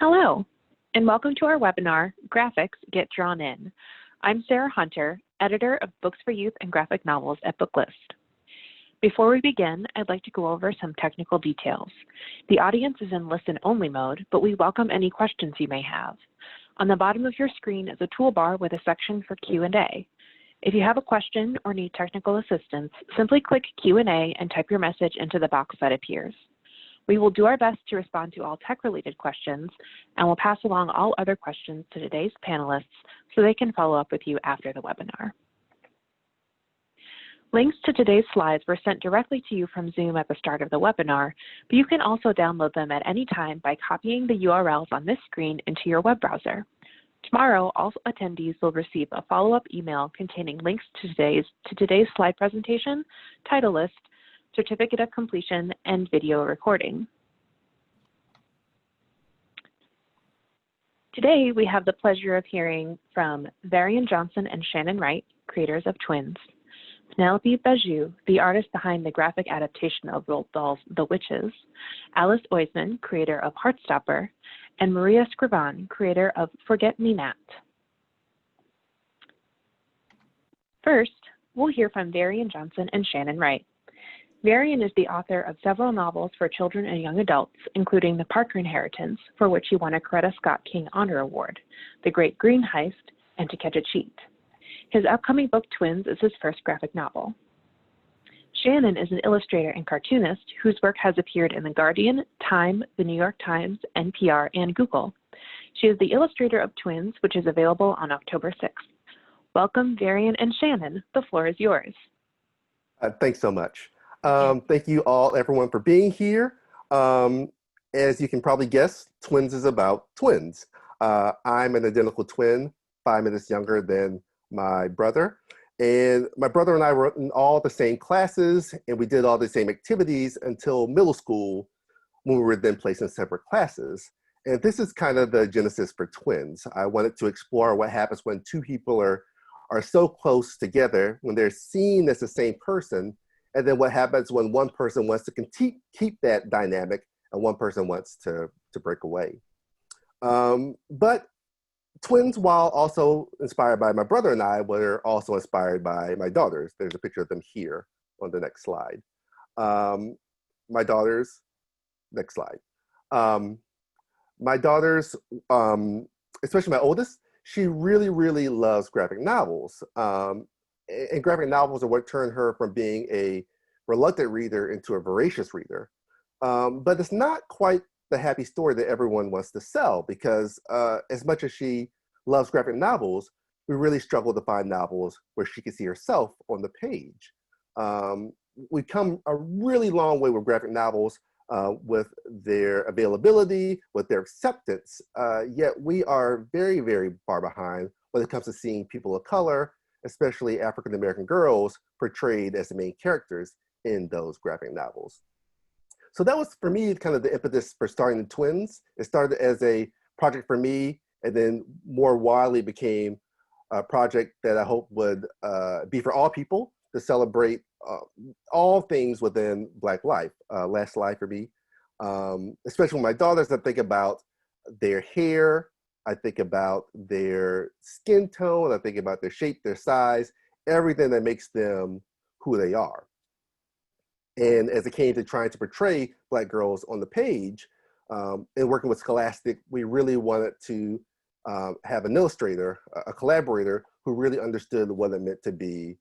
Hello, and welcome to our webinar, Graphix Get Drawn In. I'm Sarah Hunter, editor of Books for Youth and Graphic Novels at Booklist. Before we begin, I'd like to go over some technical details. The audience is in listen-only mode, but we welcome any questions you may have. On the bottom of your screen is a toolbar with a section for Q&A. If you have a question or need technical assistance, simply click Q&A and type your message into the box that appears. We will do our best to respond to all tech-related questions, and we'll pass along all other questions to today's panelists so they can follow up with you after the webinar. Links to today's slides were sent directly to you from Zoom at the start of the webinar, but you can also download them at any time by copying the URLs on this screen into your web browser. Tomorrow, all attendees will receive a follow-up email containing links to today's slide presentation, title list, certificate of completion, and video recording. Today, we have the pleasure of hearing from Varian Johnson and Shannon Wright, creators of Twins; Pénélope Bagieu, the artist behind the graphic adaptation of Roald Dahl's The Witches; Alice Oisman, creator of Heartstopper; and Maria Scrivan, creator of Forget Me Nat. First, we'll hear from Varian Johnson and Shannon Wright. Varian is the author of several novels for children and young adults, including The Parker Inheritance, for which he won a Coretta Scott King Honor Award, The Great Green Heist, and To Catch a Cheat. His upcoming book, Twins, is his first graphic novel. Shannon is an illustrator and cartoonist whose work has appeared in The Guardian, Time, The New York Times, NPR, and Google. She is the illustrator of Twins, which is available on October 6th. Welcome, Varian and Shannon. The floor is yours. Thanks so much. Thank you all, everyone, for being here. As you can probably guess, Twins is about twins. I'm an identical twin, 5 minutes younger than my brother. And my brother and I were in all the same classes, and we did all the same activities until middle school, when we were then placed in separate classes. And this is kind of the genesis for Twins. I wanted to explore what happens when two people are so close together, when they're seen as the same person, and then what happens when one person wants to keep that dynamic and one person wants to break away. But Twins, while also inspired by my brother and I, were also inspired by my daughters. There's a picture of them here on the next slide. My daughters, next slide. My daughters, especially my oldest, she really, really loves graphic novels. And graphic novels are what turned her from being a reluctant reader into a voracious reader. But it's not quite the happy story that everyone wants to sell, because as much as she loves graphic novels, we really struggle to find novels where she can see herself on the page. We've come a really long way with graphic novels, with their availability, with their acceptance, yet we are very, very far behind when it comes to seeing people of color, especially African-American girls, portrayed as the main characters in those graphic novels. So that was, for me, kind of the impetus for starting the Twins. It started as a project for me, and then more widely became a project that I hope would be for all people, to celebrate all things within Black life, last life for me. Especially with my daughters, I think about their hair, I think about their skin tone, I think about their shape, their size, everything that makes them who they are. And as it came to trying to portray Black girls on the page, and working with Scholastic, we really wanted to have an illustrator, a collaborator, who really understood what it meant to be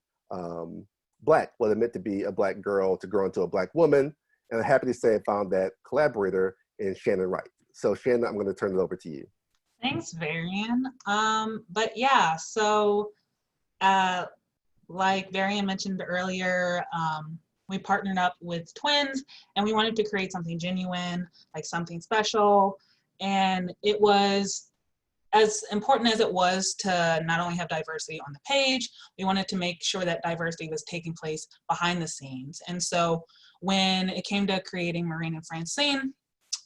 Black, what it meant to be a Black girl, to grow into a Black woman. And I'm happy to say I found that collaborator in Shannon Wright. So Shannon, I'm going to turn it over to you. Thanks, Varian. But yeah, so like Varian mentioned earlier, we partnered up with Twins, and we wanted to create something genuine, like something special. And it was as important as it was to not only have diversity on the page, we wanted to make sure that diversity was taking place behind the scenes. And so when it came to creating Maureen and Francine,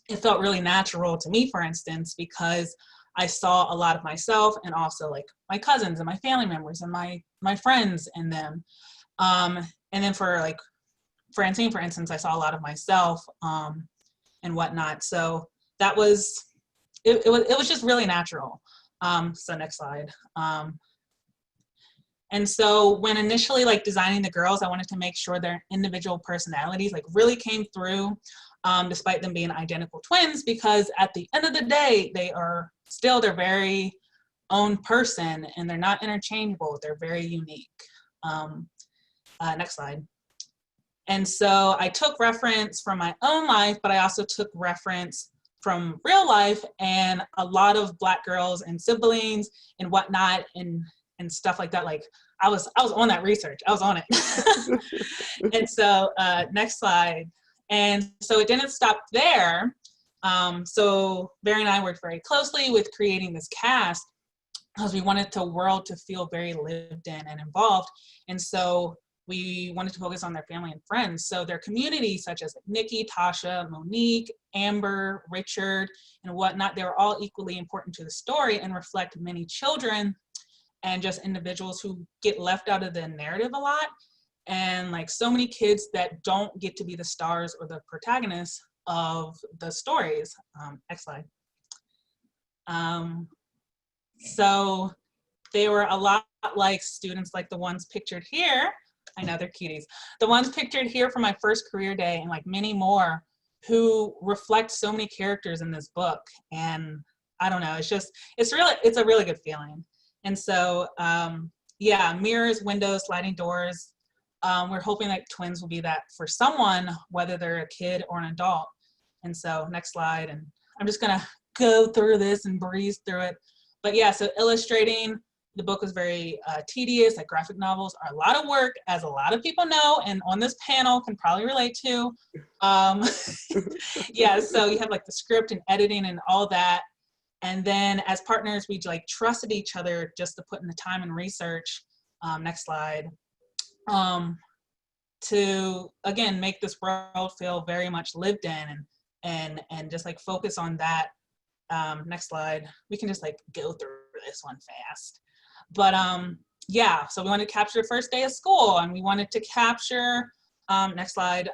it felt really natural to me, for instance, because I saw a lot of myself, and also like my cousins and my family members and my friends in them. And then for like Francine, for instance, I saw a lot of myself and whatnot. So that was, it was just really natural. So next slide. And so when initially like designing the girls, I wanted to make sure their individual personalities like really came through, despite them being identical twins, because at the end of the day, they are still their very own person and they're not interchangeable. They're very unique. Next slide. And so I took reference from my own life, but I also took reference from real life and a lot of Black girls and siblings and whatnot and stuff like that. Like I was on that research. I was on it. And so next slide. And so it didn't stop there. So Varian and I worked very closely with creating this cast because we wanted the world to feel very lived in and involved. And so we wanted to focus on their family and friends. So their community, such as Nikki, Tasha, Monique, Amber, Richard, and whatnot, they were all equally important to the story and reflect many children and just individuals who get left out of the narrative a lot. And like so many kids that don't get to be the stars or the protagonists of the stories. Next slide. So they were a lot like students like the ones pictured here. I know they're cuties. The ones pictured here from my first career day and like many more who reflect so many characters in this book. And I don't know, it's a really good feeling. And so, yeah, mirrors, windows, sliding doors. We're hoping that twins will be that for someone, whether they're a kid or an adult. And so next slide, and I'm just gonna go through this and breeze through it. But yeah, so illustrating, the book was very tedious. Like graphic novels are a lot of work, as a lot of people know, and on this panel can probably relate to. Yeah, so you have like the script and editing and all that. And then as partners, we like trusted each other just to put in the time and research. Next slide. To again make this world feel very much lived in and just like focus on that. Next slide. We can just like go through this one fast. But yeah, so we wanted to capture the first day of school, and we wanted to capture, next slide,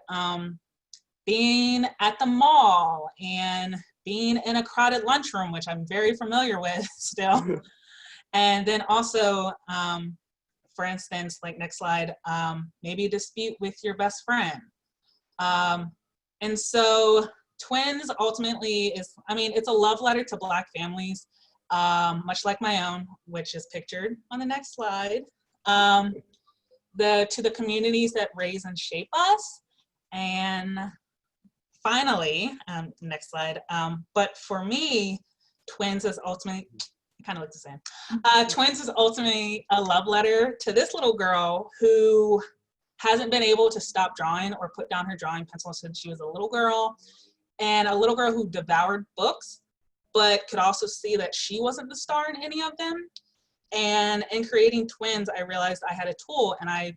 being at the mall and being in a crowded lunchroom, which I'm very familiar with still. And then also, for instance, like next slide, maybe a dispute with your best friend. And so Twins ultimately is, I mean, it's a love letter to Black families, much like my own, which is pictured on the next slide, to the communities that raise and shape us. And finally, next slide, but for me, Twins is ultimately, kind of look the same. Twins is ultimately a love letter to this little girl who hasn't been able to stop drawing or put down her drawing pencil since she was a little girl, and a little girl who devoured books, but could also see that she wasn't the star in any of them. And in creating Twins, I realized I had a tool, and I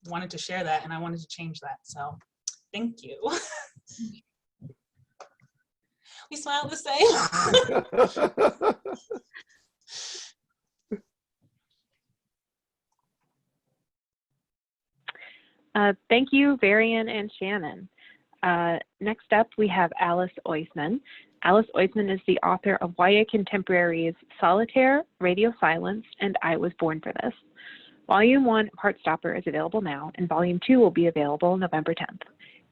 wanted to share that, and I wanted to change that. So thank you. We smile the same. Thank you, Varian and Shannon. Next up, we have Alice Oisman. Alice Oisman is the author of YA Contemporaries Solitaire, Radio Silence, and I Was Born for This. Volume 1 of Heartstopper is available now, and Volume 2 will be available November 10th.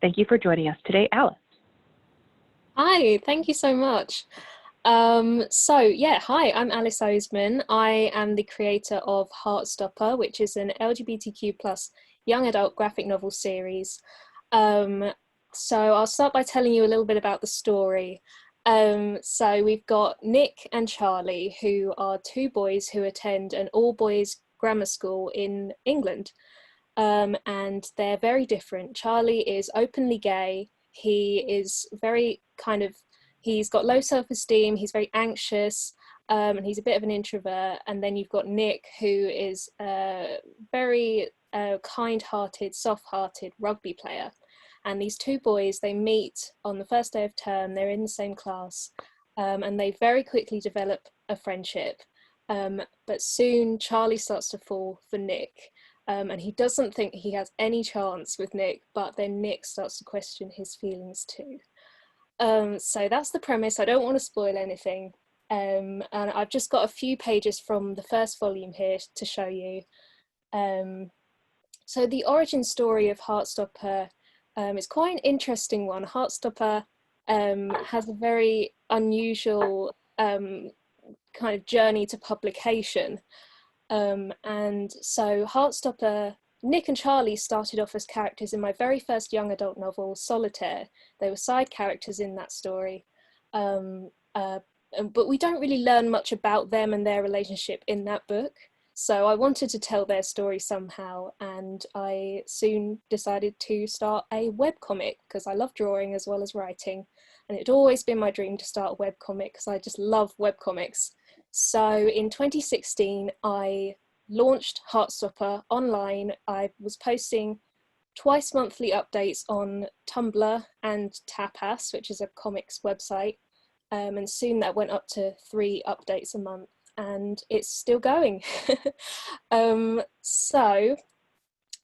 Thank you for joining us today, Alice. Hi, thank you so much. Hi, I'm Alice Oseman. I am the creator of Heartstopper, which is an LGBTQ+ young adult graphic novel series. So I'll start by telling you a little bit about the story. So we've got Nick and Charlie, who are two boys who attend an all-boys grammar school in England. And they're very different. Charlie is openly gay. He is very he's got low self-esteem, he's very anxious, and he's a bit of an introvert. And then you've got Nick, who is a very kind-hearted, soft-hearted rugby player. And these two boys, they meet on the first day of term, they're in the same class, and they very quickly develop a friendship. But soon Charlie starts to fall for Nick, and he doesn't think he has any chance with Nick, but then Nick starts to question his feelings too. So that's the premise. I don't want to spoil anything. And I've just got a few pages from the first volume here to show you. So the origin story of Heartstopper is quite an interesting one. Heartstopper has a very unusual kind of journey to publication. And so Heartstopper, Nick and Charlie started off as characters in my very first young adult novel, Solitaire. They were side characters in that story. But we don't really learn much about them and their relationship in that book. So I wanted to tell their story somehow, and I soon decided to start a webcomic because I love drawing as well as writing. And it'd always been my dream to start a webcomic because I just love webcomics. So in 2016, I launched Heartstopper online. I was posting twice monthly updates on Tumblr and Tapas, which is a comics website. And soon that went up to 3 updates a month, and it's still going. So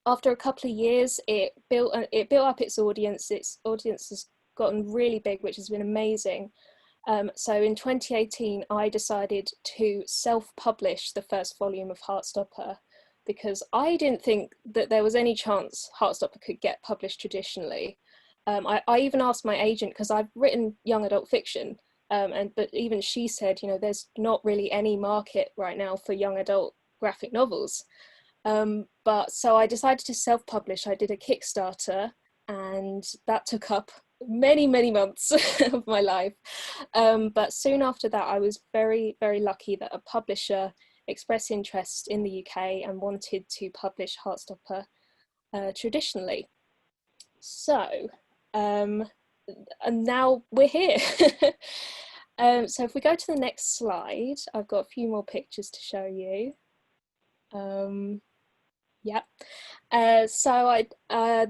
after a couple of years, it built up its audience. Its audience has gotten really big, which has been amazing. So in 2018, I decided to self-publish the first volume of Heartstopper because I didn't think that there was any chance Heartstopper could get published traditionally. I even asked my agent, because I've written young adult fiction, but even she said, you know, there's not really any market right now for young adult graphic novels. But so I decided to self-publish. I did a Kickstarter, and that took up many months of my life. But soon after that, I was very, very lucky that a publisher expressed interest in the UK and wanted to publish Heartstopper traditionally. So, and now we're here. So if we go to the next slide, I've got a few more pictures to show you. So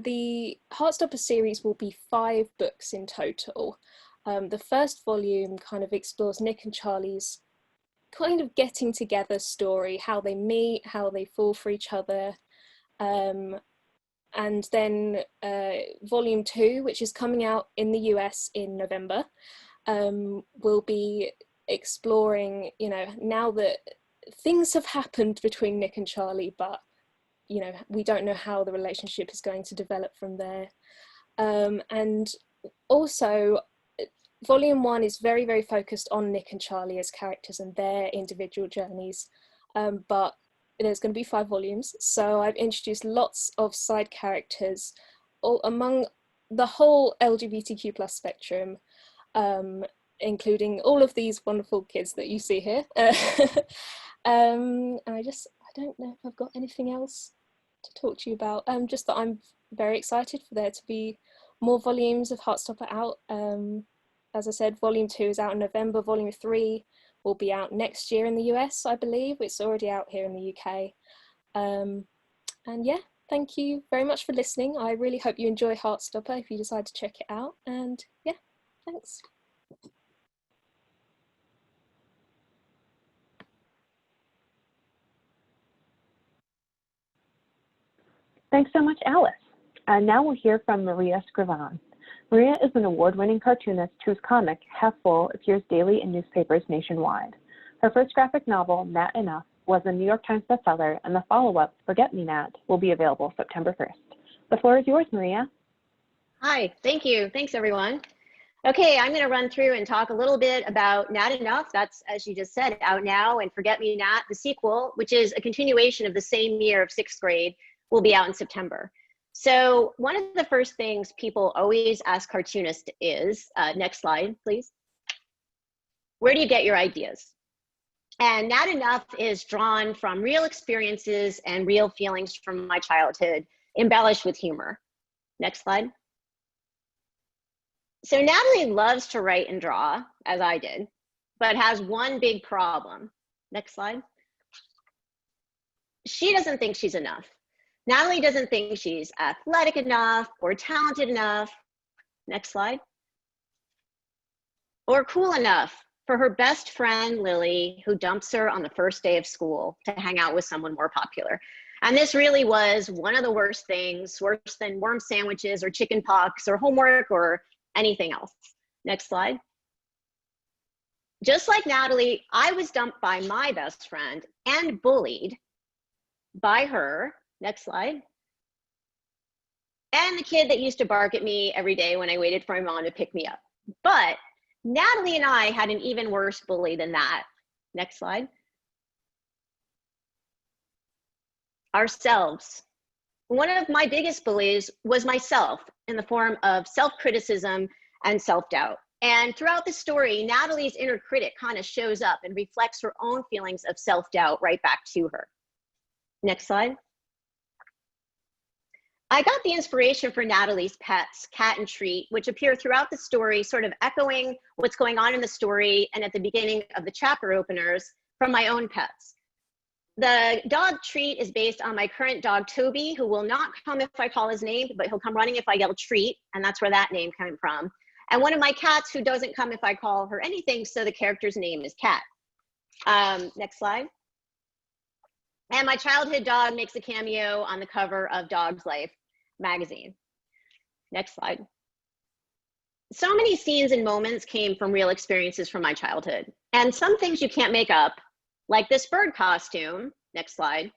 the Heartstopper series will be 5 books in total. The first volume kind of explores Nick and Charlie's kind of getting together story, how they meet, how they fall for each other. And then volume 2, which is coming out in the US in November, will be exploring, you know, now that things have happened between Nick and Charlie, but you know, we don't know how the relationship is going to develop from there. And also, volume 1 is very, very focused on Nick and Charlie as characters and their individual journeys. But there's going to be 5 volumes. So I've introduced lots of side characters among the whole LGBTQ plus spectrum, including all of these wonderful kids that you see here. And I don't know if I've got anything else to talk to you about. Just that I'm very excited for there to be more volumes of Heartstopper out. As I said, volume 2 is out in November. Volume 3 will be out next year in the US, I believe. It's already out here in the UK. And yeah, thank you very much for listening. I really hope you enjoy Heartstopper if you decide to check it out. And yeah, thanks. Thanks so much, Alice. And now we'll hear from Maria Scrivan. Maria is an award-winning cartoonist whose comic, Half Full, appears daily in newspapers nationwide. Her first graphic novel, Nat Enough, was a New York Times bestseller, and the follow-up, Forget Me Nat, will be available September 1st. The floor is yours, Maria. Hi, thank you. Thanks, everyone. Okay, I'm going to run through and talk a little bit about Nat Enough. That's, as you just said, out now, and Forget Me Nat, the sequel, which is a continuation of the same year of 6th grade, will be out in September. So one of the first things people always ask cartoonists is, next slide, please. Where do you get your ideas? And Nat Enough is drawn from real experiences and real feelings from my childhood, embellished with humor. Next slide. So Natalie loves to write and draw, as I did, but has one big problem. Next slide. She doesn't think she's enough. Natalie doesn't think she's athletic enough or talented enough. Next slide. Or cool enough for her best friend, Lily, who dumps her on the first day of school to hang out with someone more popular. And this really was one of the worst things, worse than worm sandwiches or chicken pox or homework or anything else. Next slide. Just like Natalie, I was dumped by my best friend and bullied by her. Next slide. And the kid that used to bark at me every day when I waited for my mom to pick me up. But Natalie and I had an even worse bully than that. Next slide. Ourselves. One of my biggest bullies was myself in the form of self-criticism and self-doubt. And throughout the story, Natalie's inner critic kind of shows up and reflects her own feelings of self-doubt right back to her. Next slide. I got the inspiration for Natalie's pets, Cat and Treat, which appear throughout the story, sort of echoing what's going on in the story and at the beginning of the chapter openers from my own pets. The dog Treat is based on my current dog, Toby, who will not come if I call his name, but he'll come running if I yell Treat, and that's where that name came from. And one of my cats who doesn't come if I call her anything, so the character's name is Cat. Next slide. And my childhood dog makes a cameo on the cover of Dog's Life magazine. Next slide. So many scenes and moments came from real experiences from my childhood. And some things you can't make up, like this bird costume, next slide,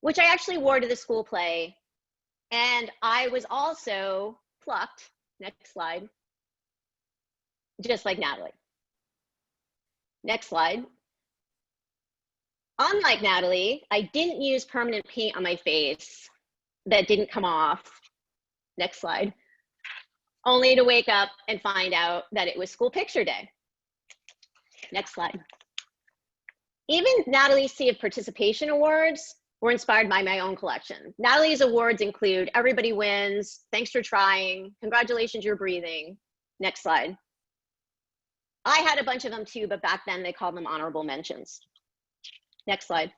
which I actually wore to the school play. And I was also plucked, next slide, just like Natalie. Next slide. Unlike Natalie, I didn't use permanent paint on my face that didn't come off. Next slide. Only to wake up and find out that it was school picture day. Next slide. Even Natalie's Sea of Participation Awards were inspired by my own collection. Natalie's awards include Everybody Wins, Thanks for Trying, Congratulations, You're Breathing. Next slide. I had a bunch of them too, but back then they called them honorable mentions. Next slide.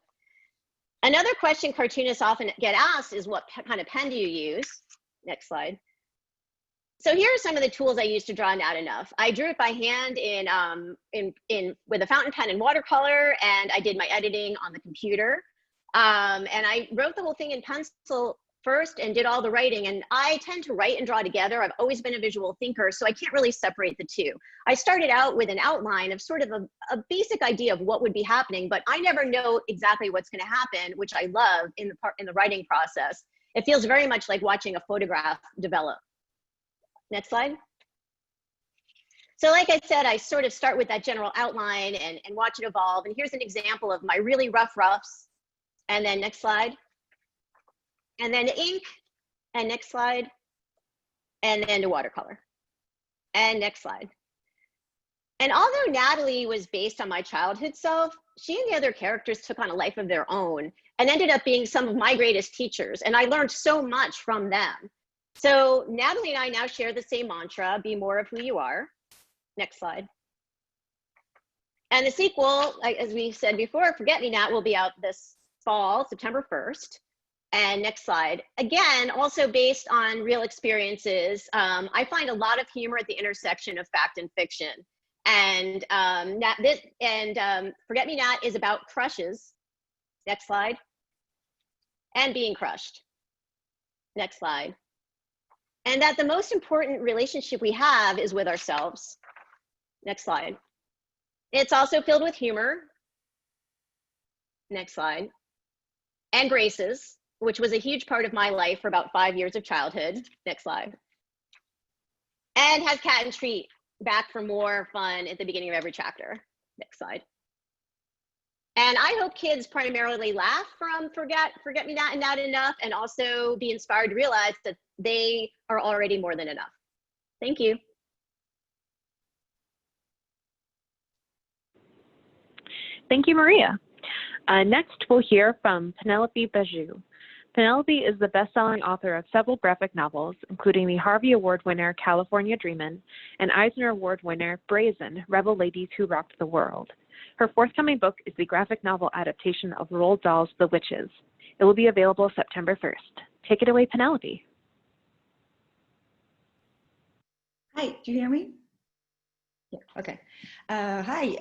Another question cartoonists often get asked is, what kind of pen do you use? Next slide. So here are some of the tools I used to draw Nat Enough. I drew it by hand with a fountain pen and watercolor, and I did my editing on the computer. And I wrote the whole thing in pencil first and did all the writing. And I tend to write and draw together. I've always been a visual thinker, so I can't really separate the two. I started out with an outline of sort of a basic idea of what would be happening, but I never know exactly what's going to happen, which I love in the writing process. It feels very much like watching a photograph develop. Next slide. So like I said, I sort of start with that general outline and watch it evolve. And here's an example of my really rough roughs. And then next slide. And then ink, and next slide. And then to watercolor. And next slide. And although Natalie was based on my childhood self, she and the other characters took on a life of their own and ended up being some of my greatest teachers. And I learned so much from them. So Natalie and I now share the same mantra, be more of who you are. Next slide. And the sequel, as we said before, Forget Me Nat, will be out this fall, September 1st. And next slide. Again, also based on real experiences, I find a lot of humor at the intersection of fact and fiction. And Forget Me Nat is about crushes. Next slide. And being crushed. Next slide. And that the most important relationship we have is with ourselves. Next slide. It's also filled with humor. Next slide. And braces, which was a huge part of my life for about 5 years of childhood. Next slide. And has Cat and Treat back for more fun at the beginning of every chapter. Next slide. And I hope kids primarily laugh from Forget Me Nat and Nat Enough, and also be inspired to realize that they are already more than enough. Thank you. Thank you, Maria. Next, we'll hear from Pénélope Bagieu. Pénélope is the best-selling author of several graphic novels, including the Harvey Award winner California Dreamin' and Eisner Award winner Brazen, Rebel Ladies Who Rocked the World. Her forthcoming book is the graphic novel adaptation of Roald Dahl's The Witches. It will be available September 1st. Take it away, Pénélope. Hi, do you hear me? Yeah, okay. Hi,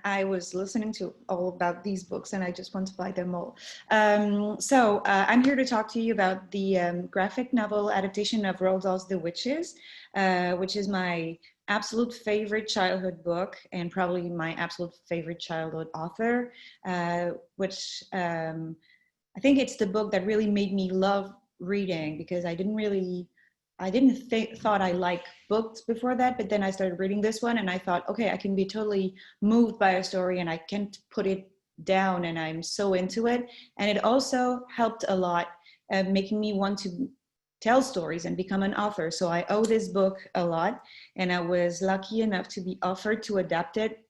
I was listening to all about these books and I just want to buy them all. I'm here to talk to you about the graphic novel adaptation of Roald Dahl's The Witches, which is my absolute favorite childhood book and probably my absolute favorite childhood author, which I think it's the book that really made me love reading because I didn't thought I liked books before that, but then I started reading this one and I thought, okay, I can be totally moved by a story and I can't put it down and I'm so into it. And it also helped a lot, making me want to tell stories and become an author. So I owe this book a lot, and I was lucky enough to be offered to adapt it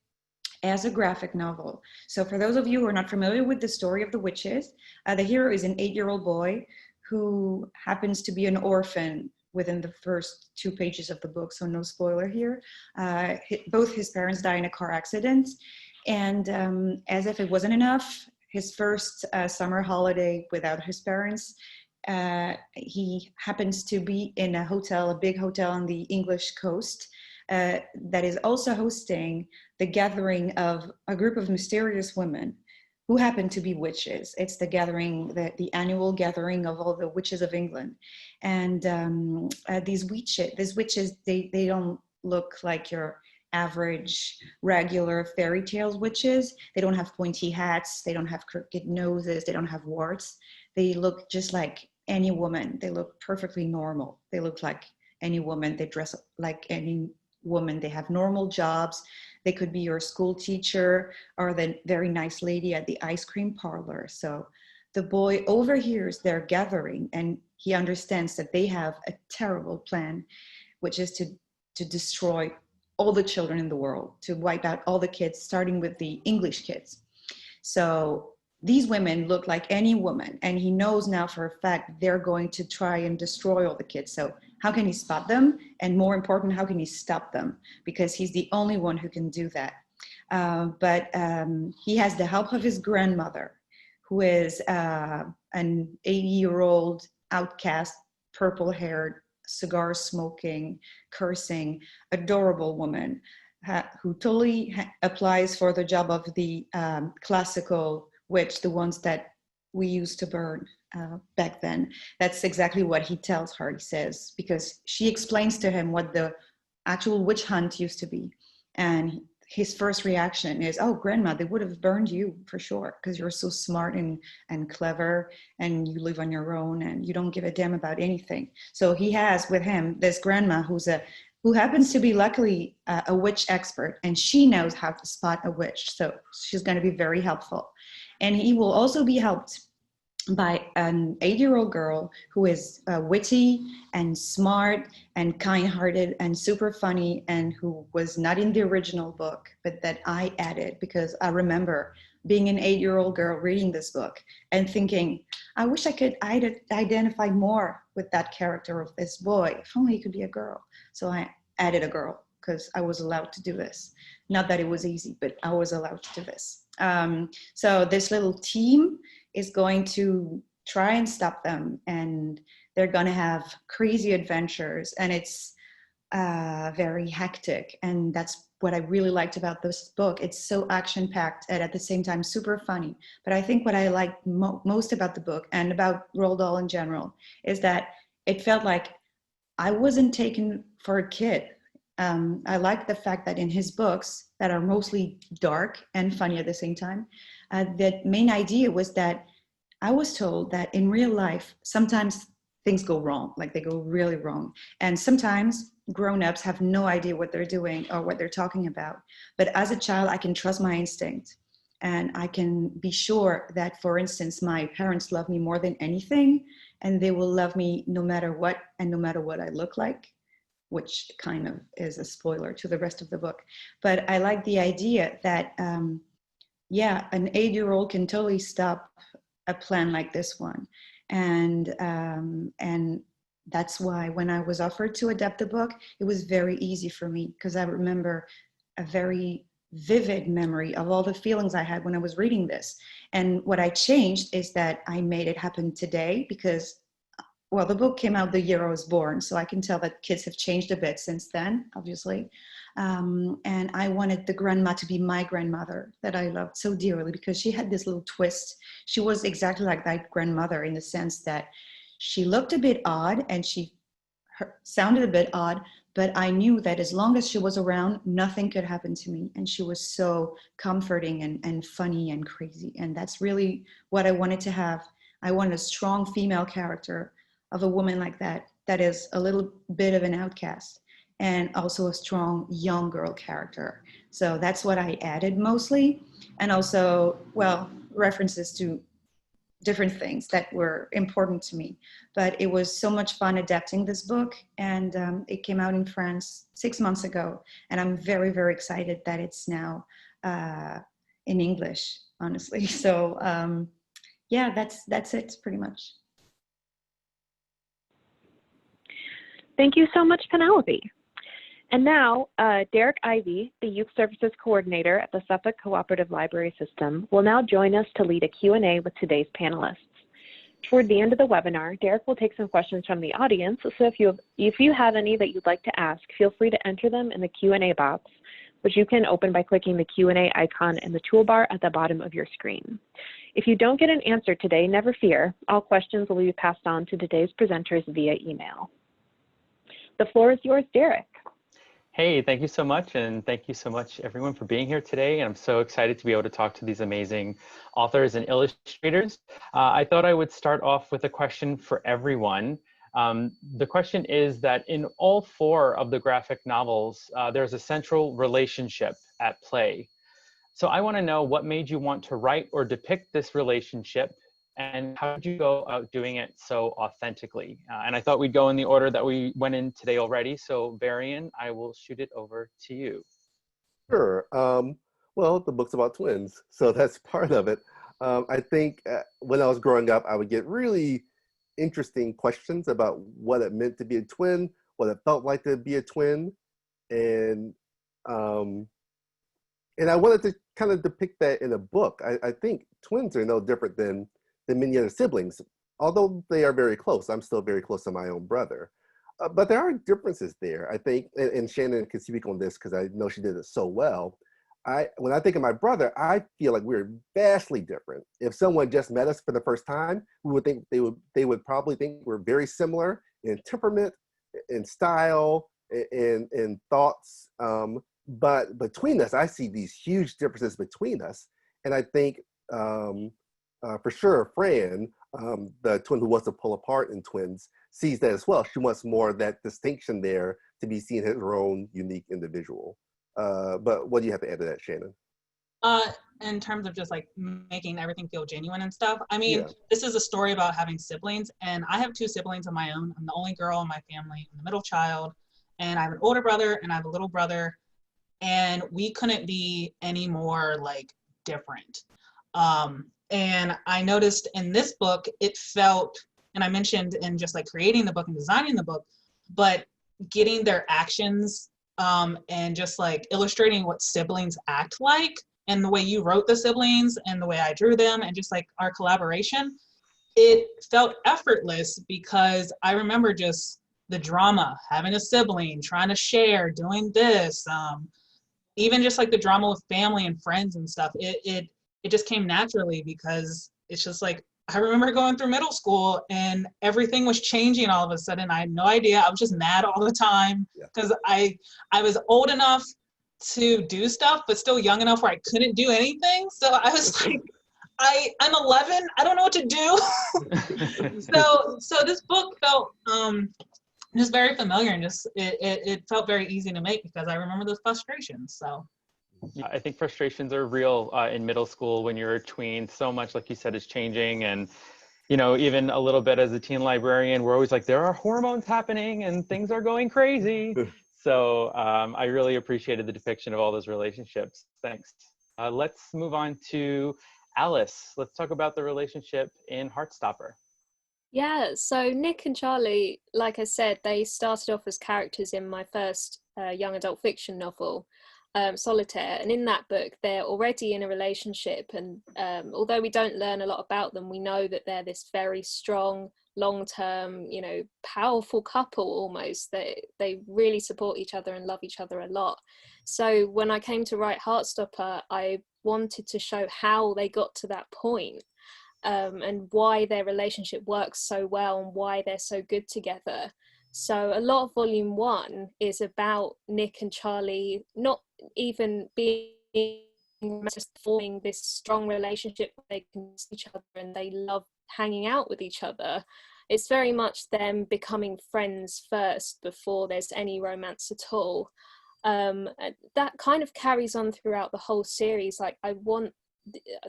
as a graphic novel. So for those of you who are not familiar with the story of The Witches, the hero is an 8-year-old boy who happens to be an orphan within the first 2 pages of the book, so no spoiler here. Both his parents die in a car accident, and as if it wasn't enough, his first summer holiday without his parents, he happens to be in a hotel, a big hotel on the English coast, that is also hosting the gathering of a group of mysterious women who happen to be witches. It's the gathering, the annual gathering of all the witches of England. And these witches, they don't look like your average, regular fairy tales witches. They don't have pointy hats. They don't have crooked noses. They don't have warts. They look just like any woman. They look perfectly normal. They look like any woman. They dress like any woman. They have normal jobs. They could be your school teacher or the very nice lady at the ice cream parlor. So the boy overhears their gathering and he understands that they have a terrible plan, which is to destroy all the children in the world, to wipe out all the kids, starting with the English kids. So these women look like any woman, and he knows now for a fact they're going to try and destroy all the kids. So how can he spot them? And more important, how can he stop them? Because he's the only one who can do that. But he has the help of his grandmother, who is an 80-year-old outcast, purple-haired, cigar-smoking, cursing, adorable woman who totally applies for the job of the classical witch, the ones that we used to burn back then. That's exactly what he tells her, he says, because she explains to him what the actual witch hunt used to be. And his first reaction is, oh, grandma, they would have burned you for sure, because you're so smart and clever, and you live on your own, and you don't give a damn about anything. So he has with him this grandma who happens to be luckily a witch expert, and she knows how to spot a witch. So she's going to be very helpful. And he will also be helped by an 8-year-old girl who is witty and smart and kind-hearted and super funny, and who was not in the original book, but that I added because I remember being an 8-year-old girl reading this book and thinking, I wish I could identify more with that character of this boy. If only he could be a girl. So I added a girl because I was allowed to do this. Not that it was easy, but I was allowed to do this. So this little team is going to try and stop them, and they're going to have crazy adventures, and it's very hectic. And that's what I really liked about this book. It's so action-packed and at the same time super funny. But I think what I liked most about the book and about Roald Dahl in general is that it felt like I wasn't taken for a kid. I like the fact that in his books that are mostly dark and funny at the same time, the main idea was that I was told that in real life, sometimes things go wrong, like they go really wrong. And sometimes grown-ups have no idea what they're doing or what they're talking about. But as a child, I can trust my instinct. And I can be sure that, for instance, my parents love me more than anything, and they will love me no matter what and no matter what I look like, which kind of is a spoiler to the rest of the book. But I like the idea that, yeah, an 8-year-old can totally stop a plan like this one. And that's why when I was offered to adapt the book, it was very easy for me, because I remember a very vivid memory of all the feelings I had when I was reading this. And what I changed is that I made it happen today, because well, the book came out the year I was born, so I can tell that kids have changed a bit since then, obviously. And I wanted the grandma to be my grandmother that I loved so dearly, because she had this little twist. She was exactly like that grandmother in the sense that she looked a bit odd and sounded a bit odd, but I knew that as long as she was around, nothing could happen to me. And she was so comforting and funny and crazy. And that's really what I wanted to have. I wanted a strong female character of a woman like that, that is a little bit of an outcast, and also a strong young girl character. So that's what I added mostly. And also, well, references to different things that were important to me. But it was so much fun adapting this book, and it came out in France 6 months ago. And I'm very, very excited that it's now in English, honestly. So yeah, that's it pretty much. Thank you so much, Pénélope. And now, Derek Ivie, the Youth Services Coordinator at the Suffolk Cooperative Library System, will now join us to lead a Q&A with today's panelists. Toward the end of the webinar, Derek will take some questions from the audience, so if you have any that you'd like to ask, feel free to enter them in the Q&A box, which you can open by clicking the Q&A icon in the toolbar at the bottom of your screen. If you don't get an answer today, never fear. All questions will be passed on to today's presenters via email. The floor is yours, Derek. Hey, thank you so much. And thank you so much, everyone, for being here today. And I'm so excited to be able to talk to these amazing authors and illustrators. I thought I would start off with a question for everyone. The question is that in all 4 of the graphic novels, there's a central relationship at play. So I want to know what made you want to write or depict this relationship, and how did you go about doing it so authentically? And I thought we'd go in the order that we went in today already. So Varian, I will shoot it over to you. Sure. Well, the book's about twins, so that's part of it. I think when I was growing up, I would get really interesting questions about what it meant to be a twin, what it felt like to be a twin, and I wanted to kind of depict that in a book. I think twins are no different than many other siblings. Although they are very close, I'm still very close to my own brother. But there are differences there, I think, and Shannon can speak on this because I know she did it so well. When I think of my brother, I feel like we're vastly different. If someone just met us for the first time, we would think they would probably think we're very similar in temperament, in style, in thoughts. But between us, I see these huge differences between us. And I think for sure, Fran, the twin who wants to pull apart in twins, sees that as well. She wants more of that distinction there to be seen as her own unique individual. But what do you have to add to that, Shannon? In terms of just like making everything feel genuine and stuff, I mean, This is a story about having siblings, and I have 2 siblings of my own. I'm the only girl in my family. I'm the middle child, and I have an older brother and I have a little brother, and we couldn't be any more like different. And I noticed in this book, it felt, and I mentioned in just like creating the book and designing the book, but getting their actions and just like illustrating what siblings act like, and the way you wrote the siblings and the way I drew them, and just like our collaboration, it felt effortless because I remember just the drama, having a sibling, trying to share, doing this, even just like the drama with family and friends and stuff. It just came naturally because it's just like, I remember going through middle school and everything was changing all of a sudden. I had no idea. I was just mad all the time because I was old enough to do stuff, but still young enough where I couldn't do anything. So I was like, I'm 11. I don't know what to do. So this book felt just very familiar, and just it felt very easy to make because I remember those frustrations. So. Yeah, I think frustrations are real in middle school when you're a tween. So much, like you said, is changing. And, you know, even a little bit as a teen librarian, we're always like, there are hormones happening and things are going crazy. So I really appreciated the depiction of all those relationships. Thanks. Let's move on to Alice. Let's talk about the relationship in Heartstopper. Yeah, so Nick and Charlie, like I said, they started off as characters in my first young adult fiction novel, Solitaire, and in that book they're already in a relationship, and although we don't learn a lot about them, we know that they're this very strong, long-term, you know, powerful couple almost. They really support each other and love each other a lot. So when I came to write Heartstopper, I wanted to show how they got to that point, and why their relationship works so well and why they're so good together. So a lot of volume 1 is about Nick and Charlie not even being, just forming this strong relationship where they can see each other and they love hanging out with each other. It's very much them becoming friends first before there's any romance at all. That kind of carries on throughout the whole series. Like,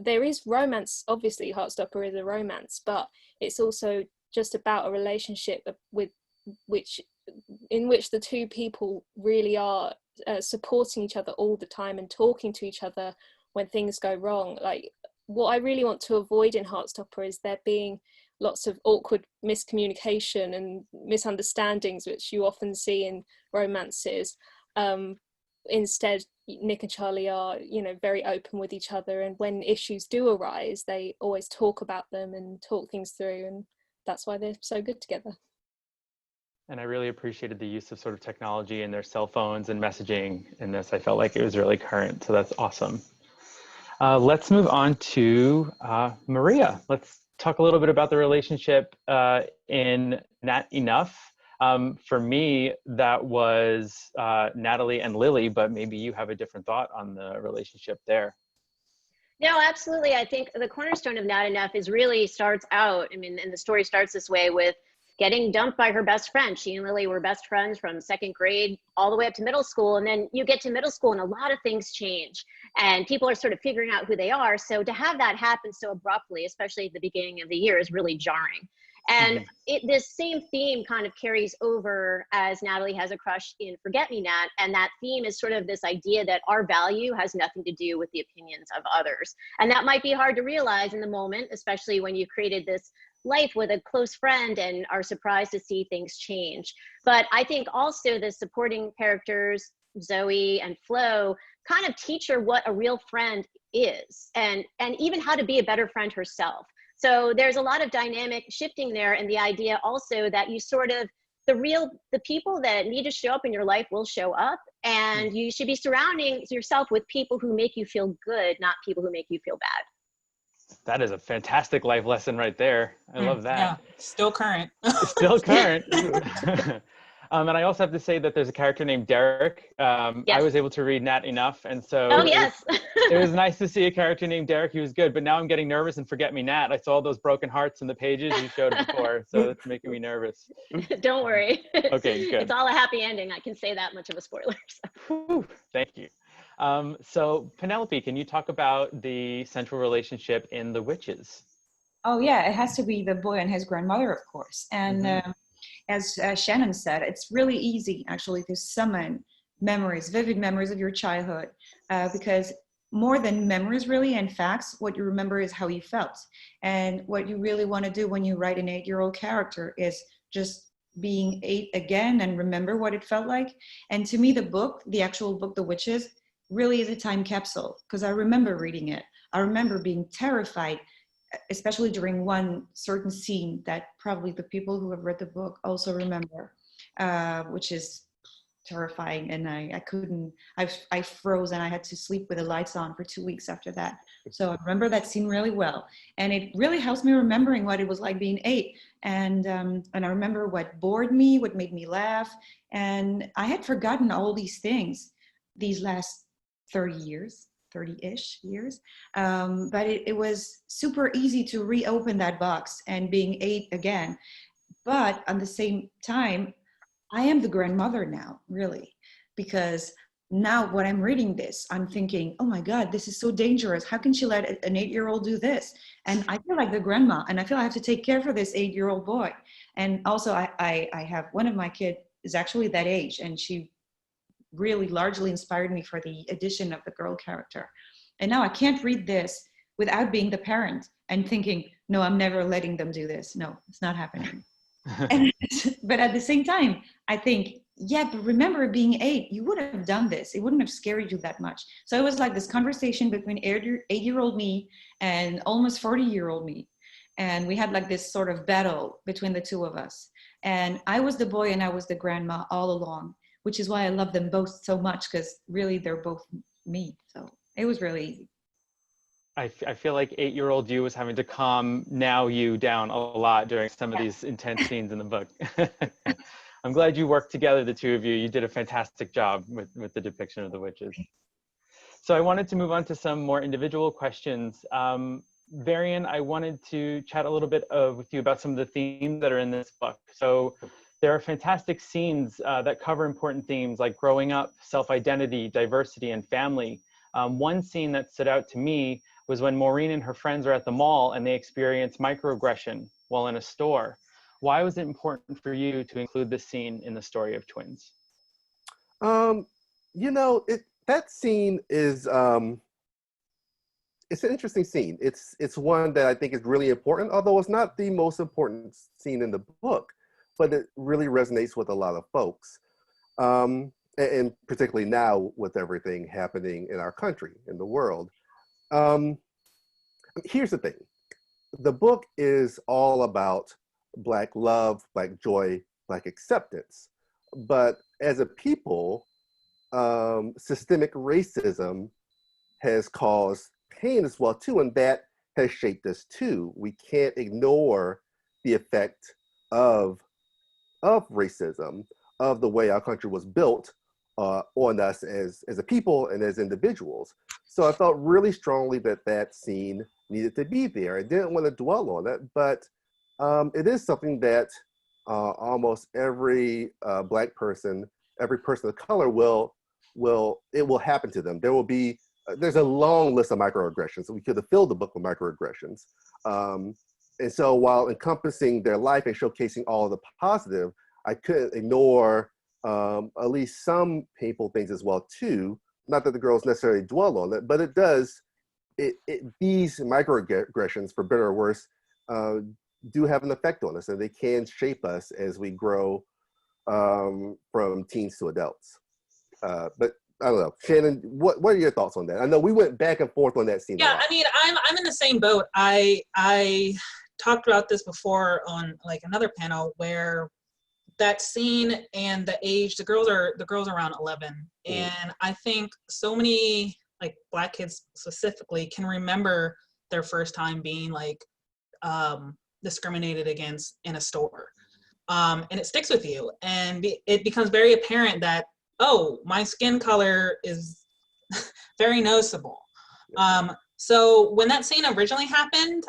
there is romance, obviously Heartstopper is a romance, but it's also just about a relationship in which the two people really are supporting each other all the time and talking to each other when things go wrong. Like, what I really want to avoid in Heartstopper is there being lots of awkward miscommunication and misunderstandings, which you often see in romances. Instead, Nick and Charlie are, you know, very open with each other, and when issues do arise, they always talk about them and talk things through, and that's why they're so good together. And I really appreciated the use of sort of technology and their cell phones and messaging in this. I felt like it was really current, so that's awesome. Let's move on to Maria. Let's talk a little bit about the relationship in Nat Enough. For me, that was Natalie and Lily, but maybe you have a different thought on the relationship there. No, absolutely. I think the cornerstone of Nat Enough is really starts out, I mean, and the story starts this way with getting dumped by her best friend. She and Lily were best friends from 2nd grade all the way up to middle school. And then you get to middle school and a lot of things change and people are sort of figuring out who they are. So to have that happen so abruptly, especially at the beginning of the year, is really jarring. And this same theme kind of carries over as Natalie has a crush in Forget Me Nat. And that theme is sort of this idea that our value has nothing to do with the opinions of others. And that might be hard to realize in the moment, especially when you've created this life with a close friend and are surprised to see things change. But I think also the supporting characters, Zoe and Flo, kind of teach her what a real friend is and even how to be a better friend herself. So there's a lot of dynamic shifting there, and the idea also that you sort of, the people that need to show up in your life will show up, and you should be surrounding yourself with people who make you feel good, not people who make you feel bad. That is a fantastic life lesson right there. I love that. Yeah, still current. Still current. And I also have to say that there's a character named Derek. Yes. I was able to read Nat Enough, and so it was nice to see a character named Derek. He was good, but now I'm getting nervous and Forget Me Nat. I saw those broken hearts in the pages you showed before, so it's making me nervous. Don't worry. Okay, good. It's all a happy ending. I can say that much of a spoiler. Whew, thank you. So Penelope, can you talk about the central relationship in The Witches? Oh yeah, it has to be the boy and his grandmother, of course. And as Shannon said, it's really easy actually to summon memories, vivid memories of your childhood, because more than memories really and facts, what you remember is how you felt. And what you really want to do when you write an 8-year-old character is just being 8 again and remember what it felt like. And to me, the book, the actual book, The Witches, really is a time capsule, because I remember reading it. I remember being terrified, especially during one certain scene that probably the people who have read the book also remember, which is terrifying. And I froze and I had to sleep with the lights on for 2 weeks after that. So I remember that scene really well. And it really helps me remembering what it was like being 8. And I remember what bored me, what made me laugh. And I had forgotten all these things these last 30-ish years. But it was super easy to reopen that box and being 8 again. But at the same time, I am the grandmother now, really, because now when I'm reading this, I'm thinking, oh my God, this is so dangerous. How can she let an 8-year-old do this? And I feel like the grandma, and I feel I have to take care for this 8-year-old boy. And also I have one of my kids is actually that age, and she really largely inspired me for the addition of the girl character. And now I can't read this without being the parent and thinking, no, I'm never letting them do this. No, it's not happening. But at the same time, I think, yeah, but remember being 8, you would have done this. It wouldn't have scared you that much. So it was like this conversation between 8-year-old me and almost 40-year-old me. And we had like this sort of battle between the two of us. And I was the boy and I was the grandma all along, which is why I love them both so much, because really they're both me. So it was really easy. I feel like 8-year-old you was having to calm now you down a lot during some of these intense scenes in the book. I'm glad you worked together, the two of you. You did a fantastic job with the depiction of the witches. So I wanted to move on to some more individual questions. Varian, I wanted to chat a little bit with you about some of the themes that are in this book. So there are fantastic scenes that cover important themes like growing up, self-identity, diversity, and family. One scene that stood out to me was when Maureen and her friends are at the mall and they experience microaggression while in a store. Why was it important for you to include this scene in the story of Twins? You know, that scene is it's an interesting scene. It's one that I think is really important, although it's not the most important scene in the book, but it really resonates with a lot of folks. And particularly now with everything happening in our country, in the world. Here's the thing. The book is all about Black love, Black joy, Black acceptance. But as a people, systemic racism has caused pain as well too, and that has shaped us too. We can't ignore the effect of racism, of the way our country was built on us as a people and as individuals. So I felt really strongly that that scene needed to be there. I didn't want to dwell on it, but it is something that almost every Black person, every person of color it will happen to them. There will be, there's a long list of microaggressions. We could have filled the book with microaggressions. And so while encompassing their life and showcasing all of the positive, I couldn't ignore at least some painful things as well too. Not that the girls necessarily dwell on it, but it does, these microaggressions, for better or worse, do have an effect on us, and they can shape us as we grow from teens to adults. But I don't know, Shannon, what are your thoughts on that? I know we went back and forth on that scene. Yeah, I mean, I'm in the same boat. I talked about this before on like another panel where that scene and the age, the girls are around 11, and I think so many like Black kids specifically can remember their first time being like discriminated against in a store, and it sticks with you, and it becomes very apparent that, oh, my skin color is very noticeable. So when that scene originally happened,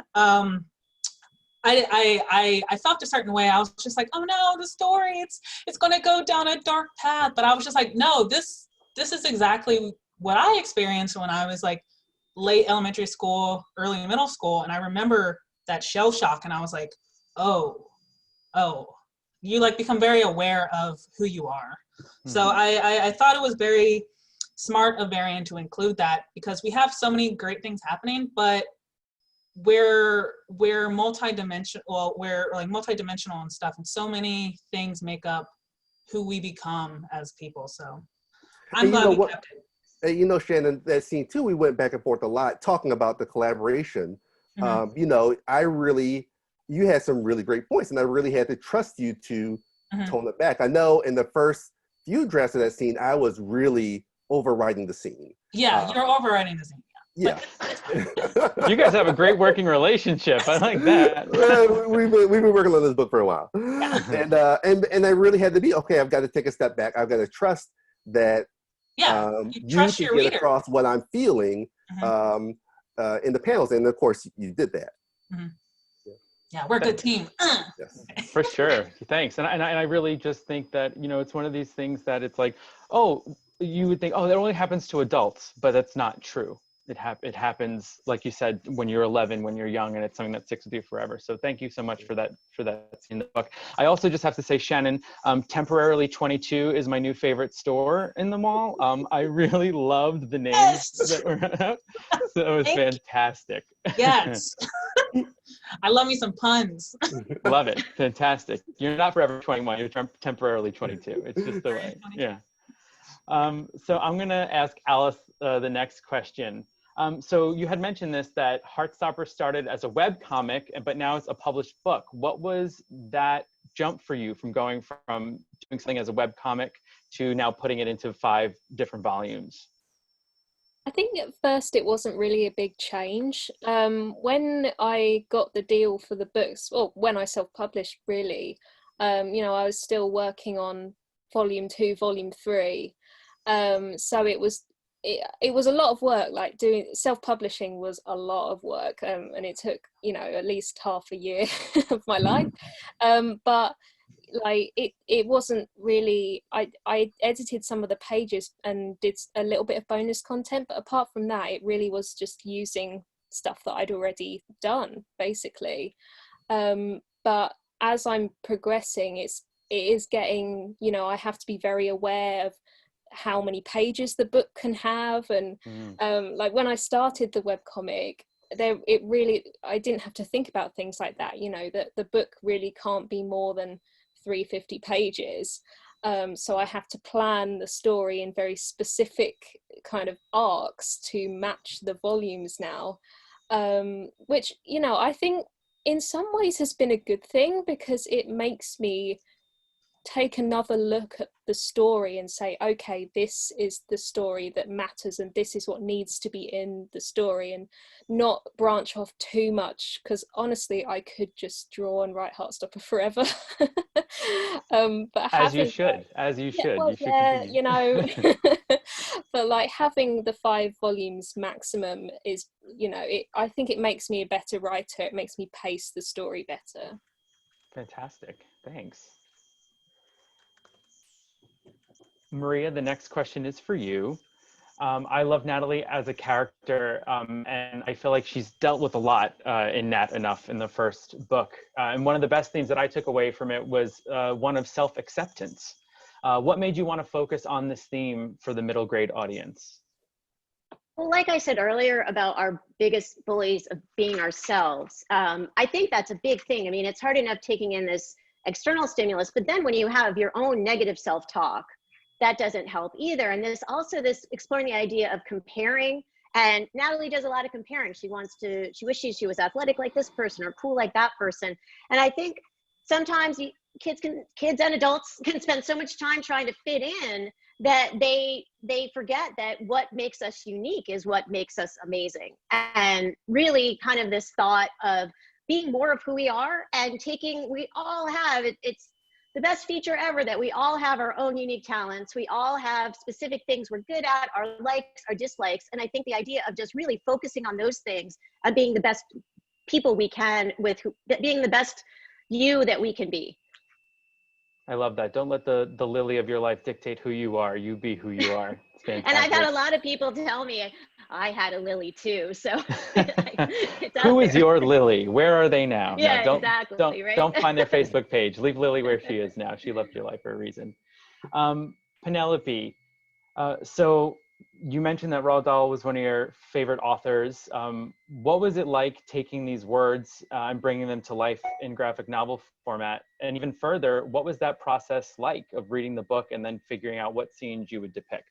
I felt a certain way. I was just like, oh no, the story, it's gonna go down a dark path. But I was just like, no, this is exactly what I experienced when I was like late elementary school, early middle school. And I remember that shell shock, and I was like, oh, you like become very aware of who you are. Mm-hmm. So I thought it was very smart of Varian to include that, because we have so many great things happening, but we're multi-dimensional, well, we're like multi-dimensional and stuff, and so many things make up who we become as people. So I'm glad we kept it. And you know, Shannon, that scene too, we went back and forth a lot talking about the collaboration. Mm-hmm. You know, you had some really great points, and I really had to trust you to tone it back. I know in the first few drafts of that scene, I was really overriding the scene. Yeah, you're overriding the scene. Yeah. You guys have a great working relationship. I like that. We've been working on this book for a while. Yeah. And I really had to be, okay, I've got to take a step back. I've got to trust that you trust your reader. Across what I'm feeling in the panels. And of course, you did that. Mm-hmm. Yeah, we're a good team. Yes. For sure. Thanks. And I really just think that, you know, it's one of these things that it's like, oh, you would think, oh, that only happens to adults, but that's not true. It happens, like you said, when you're 11, when you're young, and it's something that sticks with you forever. So thank you so much for that in the book. I also just have to say, Shannon, Temporarily 22 is my new favorite store in the mall. I really loved the names that were up. So it was fantastic. Yes. I love me some puns. Love it. Fantastic. You're not forever 21. You're temporarily 22. It's just the way. Yeah. So I'm going to ask Alice the next question. So you had mentioned this, that Heartstopper started as a web comic, but now it's a published book. What was that jump for you from going from doing something as a web comic to now putting it into 5 different volumes? I think at first it wasn't really a big change. When I got the deal for the books, well, when I self-published really, you know, I was still working on volume 2, volume 3. So it was a lot of work. Like doing self-publishing was a lot of work, and it took, you know, at least half a year of my life. But like it wasn't really, I edited some of the pages and did a little bit of bonus content, but apart from that it really was just using stuff that I'd already done basically. But as I'm progressing, it is getting, you know, I have to be very aware of how many pages the book can have, and like when I started the webcomic, I didn't have to think about things like that, you know, that the book really can't be more than 350 pages. So I have to plan the story in very specific kind of arcs to match the volumes now, which, you know, I think in some ways has been a good thing, because it makes me take another look at the story and say, okay, this is the story that matters and this is what needs to be in the story, and not branch off too much, because honestly I could just draw and write Heartstopper forever. But as you having, should, as you should, well, you should yeah, continue. you know. But like having the 5 volumes maximum is, you know, I think it makes me a better writer. It makes me pace the story better. Fantastic, thanks. Maria, the next question is for you. I love Natalie as a character, and I feel like she's dealt with a lot in Nat Enough in the first book. And one of the best things that I took away from it was one of self-acceptance. What made you want to focus on this theme for the middle grade audience? Well, like I said earlier about our biggest bullies of being ourselves, I think that's a big thing. I mean, it's hard enough taking in this external stimulus, but then when you have your own negative self-talk, that doesn't help either. And there's also this exploring the idea of comparing. And Natalie does a lot of comparing. She wishes she was athletic like this person or cool like that person. And I think sometimes kids and adults can spend so much time trying to fit in that they forget that what makes us unique is what makes us amazing. And really kind of this thought of being more of who we are and we all have, it's the best feature ever, that we all have our own unique talents. We all have specific things we're good at, our likes, our dislikes. And I think the idea of just really focusing on those things and being the best people we can being the best you that we can be. I love that. Don't let the lily of your life dictate who you are. You be who you are. It's fantastic. And I've had a lot of people tell me I had a lily too. So who is your Lily? Where are they now? Yeah, no, exactly. Right? Don't find their Facebook page. Leave Lily where she is now. She left your life for a reason. Penelope, so you mentioned that Roald Dahl was one of your favorite authors. What was it like taking these words and bringing them to life in graphic novel format? And even further, what was that process like of reading the book and then figuring out what scenes you would depict?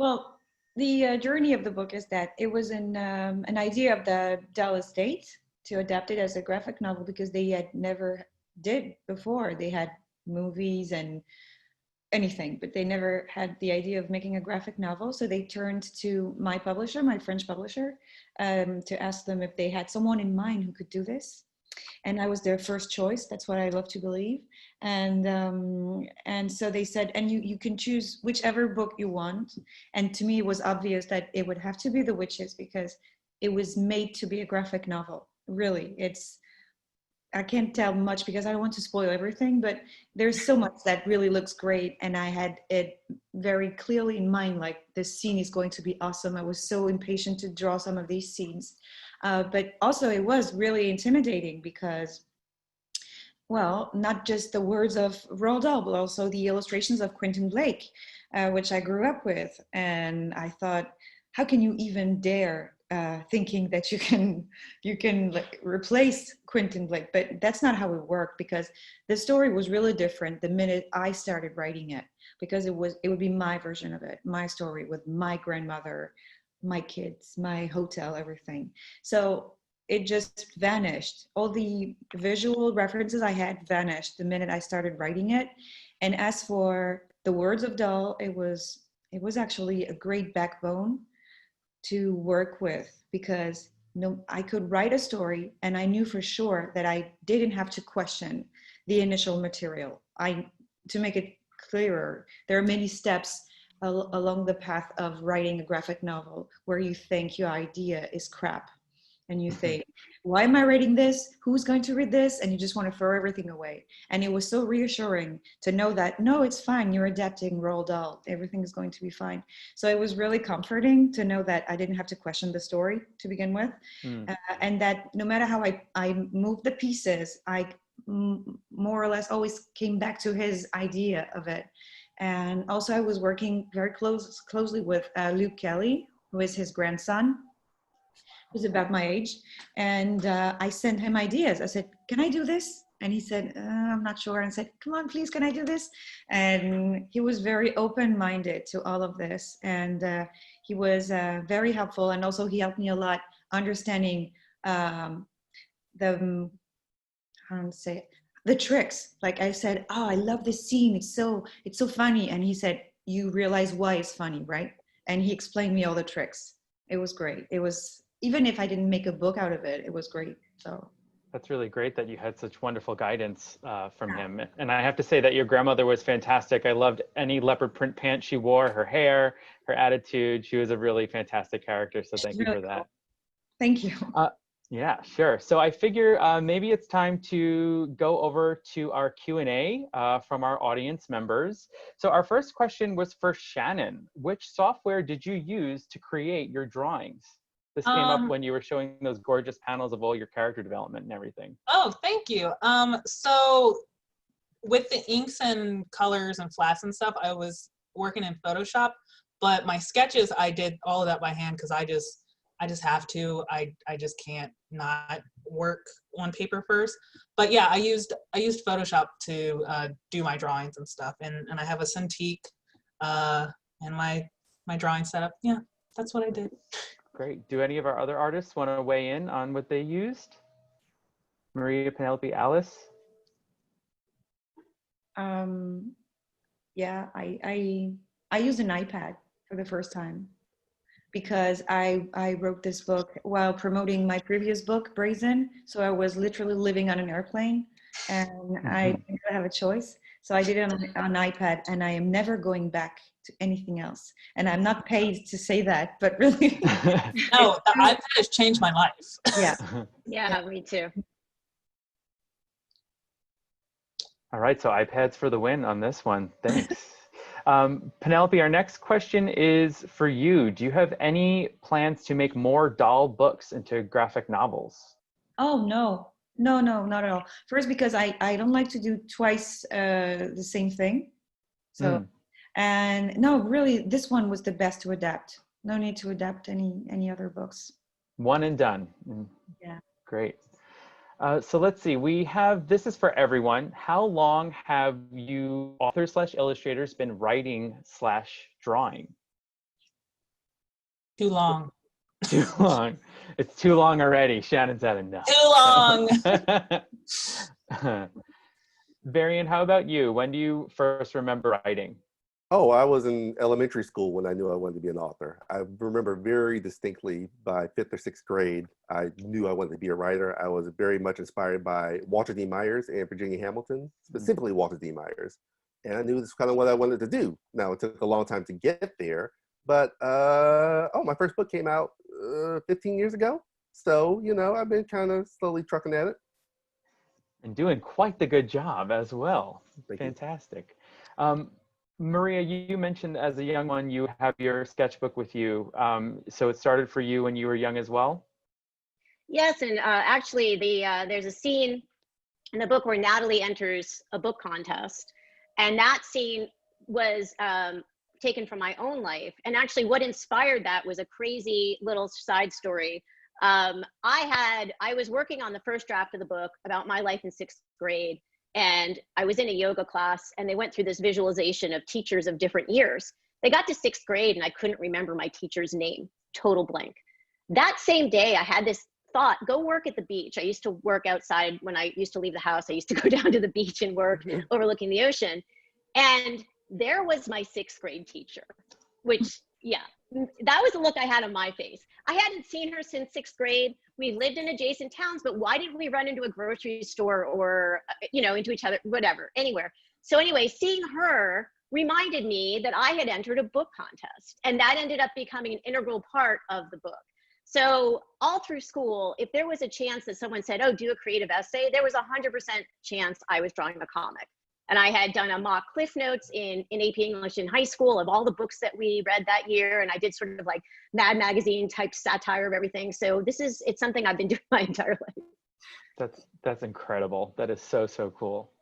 Well, the journey of the book is that it was an idea of the Dahl estate to adapt it as a graphic novel, because they had never did before. They had movies and anything, but they never had the idea of making a graphic novel. So they turned to my publisher, my French publisher, to ask them if they had someone in mind who could do this. And I was their first choice. That's what I love to believe. And so they said, and you can choose whichever book you want. And to me, it was obvious that it would have to be The Witches, because it was made to be a graphic novel. Really, I can't tell much because I don't want to spoil everything, but there's so much that really looks great. And I had it very clearly in mind, like this scene is going to be awesome. I was so impatient to draw some of these scenes. But also it was really intimidating because, well, not just the words of Roald Dahl, but also the illustrations of Quentin Blake, which I grew up with. And I thought, how can you even dare thinking that you can like replace Quentin Blake, but that's not how it worked, because the story was really different the minute I started writing it, because it would be my version of it, my story with my grandmother, my kids, my hotel, everything. So it just vanished. All the visual references I had vanished the minute I started writing it. And as for the words of Dahl, it was actually a great backbone to work with, because I could write a story and I knew for sure that I didn't have to question the initial material. To make it clearer, there are many steps along the path of writing a graphic novel where you think your idea is crap and you think, why am I writing this? Who's going to read this? And you just want to throw everything away. And it was so reassuring to know that, no, it's fine. You're adapting Roald Dahl. Everything is going to be fine. So it was really comforting to know that I didn't have to question the story to begin with. And that no matter how I moved the pieces, I more or less always came back to his idea of it. And also I was working very closely with Luke Kelly, who is his grandson, who's about my age. And I sent him ideas. I said, can I do this? And he said, I'm not sure. And I said, come on, please, can I do this? And he was very open-minded to all of this. And he was very helpful. And also he helped me a lot understanding the tricks. Like I said, oh, I love this scene. It's so funny. And he said, you realize why it's funny, right? And he explained me all the tricks. It was great. It was, even if I didn't make a book out of it, it was great. So that's really great that you had such wonderful guidance from him. And I have to say that your grandmother was fantastic. I loved any leopard print pants she wore, her hair, her attitude. She was a really fantastic character. So thank you for that. Thank you. Yeah, sure. So I figure maybe it's time to go over to our Q&A from our audience members. So our first question was for Shannon. Which software did you use to create your drawings? This came up when you were showing those gorgeous panels of all your character development and everything. Oh, thank you. So with the inks and colors and flats and stuff, I was working in Photoshop, but my sketches, I did all of that by hand because I just have to. I just can't not work on paper first. But yeah, I used Photoshop to do my drawings and stuff, and I have a Cintiq and my drawing setup. Yeah, that's what I did. Great. Do any of our other artists want to weigh in on what they used? Maria, Penelope, Alice? Yeah, I used an iPad for the first time because I wrote this book while promoting my previous book, Brazen. So I was literally living on an airplane and I didn't have a choice. So I did it on iPad, and I am never going back to anything else. And I'm not paid to say that, but really. No, the iPad has changed my life. Yeah. Yeah, me too. All right, so iPads for the win on this one. Thanks. Penelope, our next question is for you. Do you have any plans to make more Dahl books into graphic novels? Oh, no, not at all. First, because I don't like to do twice the same thing. So, and no, really, this one was the best to adapt. No need to adapt any other books. One and done. Yeah. Great. So let's see, this is for everyone. How long have you authors/illustrators been writing/drawing? Too long. Too long. It's too long already. Shannon's had enough. Too long. Varian, how about you? When do you first remember writing? Oh, I was in elementary school when I knew I wanted to be an author. I remember very distinctly by 5th or 6th grade, I knew I wanted to be a writer. I was very much inspired by Walter D. Myers and Virginia Hamilton, specifically Walter D. Myers. And I knew this was kind of what I wanted to do. Now, it took a long time to get there, but my first book came out 15 years ago. So, you know, I've been kind of slowly trucking at it. And doing quite the good job as well. Fantastic. Maria, you mentioned as a young one, you have your sketchbook with you. So it started for you when you were young as well? Yes, and actually there's a scene in the book where Natalie enters a book contest. And that scene was taken from my own life. And actually what inspired that was a crazy little side story. I was working on the first draft of the book about my life in 6th grade. And I was in a yoga class and they went through this visualization of teachers of different years. They got to 6th grade and I couldn't remember my teacher's name, total blank. That same day I had this thought, go work at the beach. I used to work outside when I used to leave the house. I used to go down to the beach and work overlooking the ocean. And there was my 6th grade teacher, which, yeah, that was the look I had on my face. I hadn't seen her since 6th grade. We lived in adjacent towns, but why didn't we run into a grocery store or, you know, into each other, whatever, anywhere. So anyway, seeing her reminded me that I had entered a book contest, and that ended up becoming an integral part of the book. So all through school, if there was a chance that someone said, oh, do a creative essay, there was 100% chance I was drawing a comic. And I had done a mock Cliff Notes in AP English in high school of all the books that we read that year. And I did sort of like Mad Magazine type satire of everything. So it's something I've been doing my entire life. That's incredible. That is so, so cool.